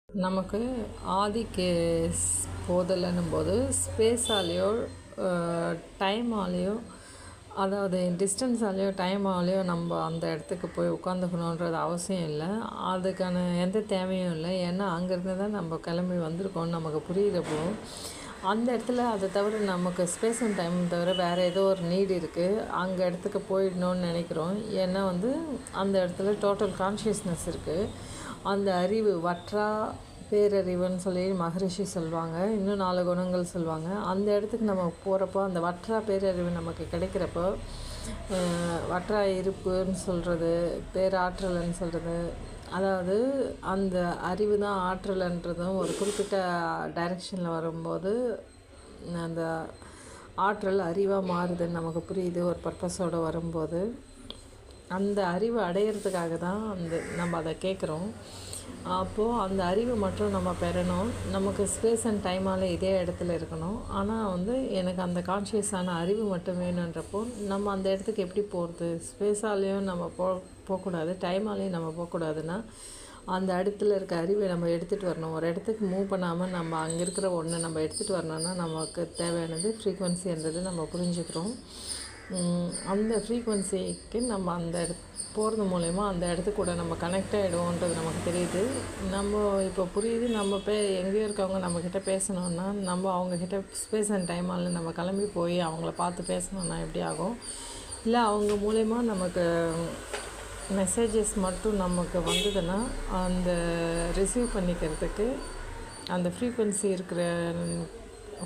நமக்கு ஆதிக்கு போதலைன்னும்போது ஸ்பேஸாலேயோ டைமாலேயோ அதாவது டிஸ்டன்ஸாலேயோ டைமாலேயோ நம்ம அந்த இடத்துக்கு போய் உட்காந்துக்கணுன்றது அவசியம் இல்லை. அதுக்கான எந்த தேவையும் இல்லை. ஏன்னா அங்கேருந்து தான் நம்ம கிளம்பி வந்திருக்கோம்னு நமக்கு புரிகிறப்போ அந்த இடத்துல அதை தவிர நமக்கு ஸ்பேஸ் அண்ட் டைம் தவிர வேறு ஏதோ ஒரு நீடு இருக்குது. அங்கே இடத்துக்கு போயிடணும்னு நினைக்கிறோம். ஏன்னா அந்த இடத்துல டோட்டல் கான்ஷியஸ்னஸ் இருக்குது. அந்த அறிவு வற்றா பேரறிவுன்னு சொல்லி மகரிஷி சொல்லுவாங்க. இன்னும் 4 குணங்கள் சொல்லுவாங்க. அந்த இடத்துக்கு நம்ம போகிறப்போ அந்த வற்றா பேரறிவு நமக்கு கிடைக்கிறப்போ வற்றா இருப்புன்னு சொல்கிறது, பேராற்றல்னு சொல்கிறது, அதாவது அந்த அறிவு தான் ஆற்றல்ன்றதும் ஒரு குறிப்பிட்ட டைரெக்ஷனில் வரும்போது அந்த ஆற்றல் அறிவாக மாறுதுன்னு நமக்கு புரியுது. ஒரு பர்பஸோடு வரும்போது அந்த அறிவு அடையிறதுக்காக தான் நம்ம அதை கேட்குறோம். அப்போது அந்த அறிவு மட்டும் நம்ம பெறணும். நமக்கு ஸ்பேஸ் அண்ட் டைமால் இதே இடத்துல இருக்கணும். ஆனால் எனக்கு அந்த கான்ஷியஸான அறிவு மட்டும் வேணுன்றப்போ நம்ம அந்த இடத்துக்கு எப்படி போகிறது? ஸ்பேஸாலேயும் நம்ம போகக்கூடாது, டைமாலேயும் நம்ம போகக்கூடாதுன்னா அந்த இடத்துல இருக்க அறிவை நம்ம எடுத்துகிட்டு வரணும். ஒரு இடத்துக்கு மூவ் பண்ணாமல் நம்ம அங்கே இருக்கிற ஒன்றை நம்ம எடுத்துகிட்டு வரணும்னா நமக்கு தேவையானது ஃப்ரீக்வன்சின்றது நம்ம புரிஞ்சுக்கிறோம். அந்த ஃப்ரீக்வன்சிக்கு நம்ம அந்த போகிறது மூலயமா அந்த இடத்துக்கு கூட நம்ம கனெக்ட் ஆகிடுவோன்றது நமக்கு தெரியுது. நம்ம இப்போ புரியுது. நம்ம எங்கேயோ இருக்கவங்க நம்மக்கிட்ட பேசணுன்னா நம்ம அவங்கக்கிட்ட ஸ்பேஸ் அண்ட் டைமால் நம்ம கிளம்பி போய் அவங்கள பார்த்து பேசணுன்னா எப்படி ஆகும்? இல்லை அவங்க மூலயமா நமக்கு மெசேஜஸ் மட்டும் நமக்கு வந்ததுன்னா அந்த ரிசீவ் பண்ணிக்கிறதுக்கு அந்த ஃப்ரீக்வன்சி இருக்கிற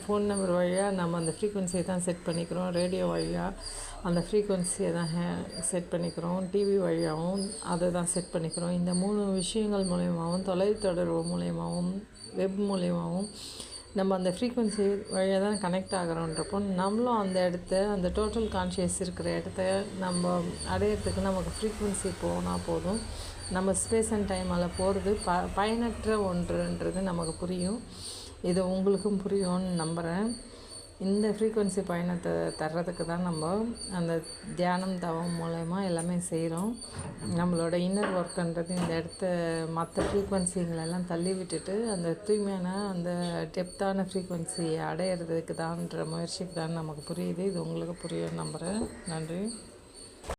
ஃபோன் நம்பர் வழியாக நம்ம அந்த ஃப்ரீக்வன்சியை தான் செட் பண்ணிக்கிறோம். ரேடியோ வழியாக அந்த ஃப்ரீக்வன்சியை தான் செட் பண்ணிக்கிறோம். டிவி வழியாகவும் அதை தான் செட் பண்ணிக்கிறோம். இந்த 3 விஷயங்கள் மூலயமாவும், தொலைத்தொடர்பு மூலயமாவும், வெப் மூலயமாவும் நம்ம அந்த ஃப்ரீக்வன்சி வழியாக தான் கனெக்ட் ஆகிறோன்றப்போ நம்மளும் அந்த அந்த டோட்டல் கான்ஷியஸ் இருக்கிற இடத்த நம்ம அடையிறதுக்கு நமக்கு ஃப்ரீக்வன்சி போனால் போதும். நம்ம ஸ்பேஸ் அண்ட் டைமால் போகிறது பயனற்ற ஒன்றுன்றது நமக்கு புரியும். இது உங்களுக்கும் புரியும்னு நம்புகிறேன். இந்த ஃப்ரீக்வன்சி பயணத்தை தர்றதுக்கு தான் நம்ம அந்த தியானம் தவம் மூலயமா எல்லாமே செய்கிறோம். நம்மளோட இன்னர் ஒர்க்குன்றது இந்த இடத்த மற்ற ஃப்ரீக்வன்சிங்களெல்லாம் தள்ளி விட்டுட்டு அந்த தூய்மையான அந்த டெப்த்தான ஃப்ரீக்வன்சியை அடையிறதுக்கு தான்ற முயற்சிக்கு தான் நமக்கு புரியுது. இது உங்களுக்கு புரியும்னு நம்புகிறேன். நன்றி.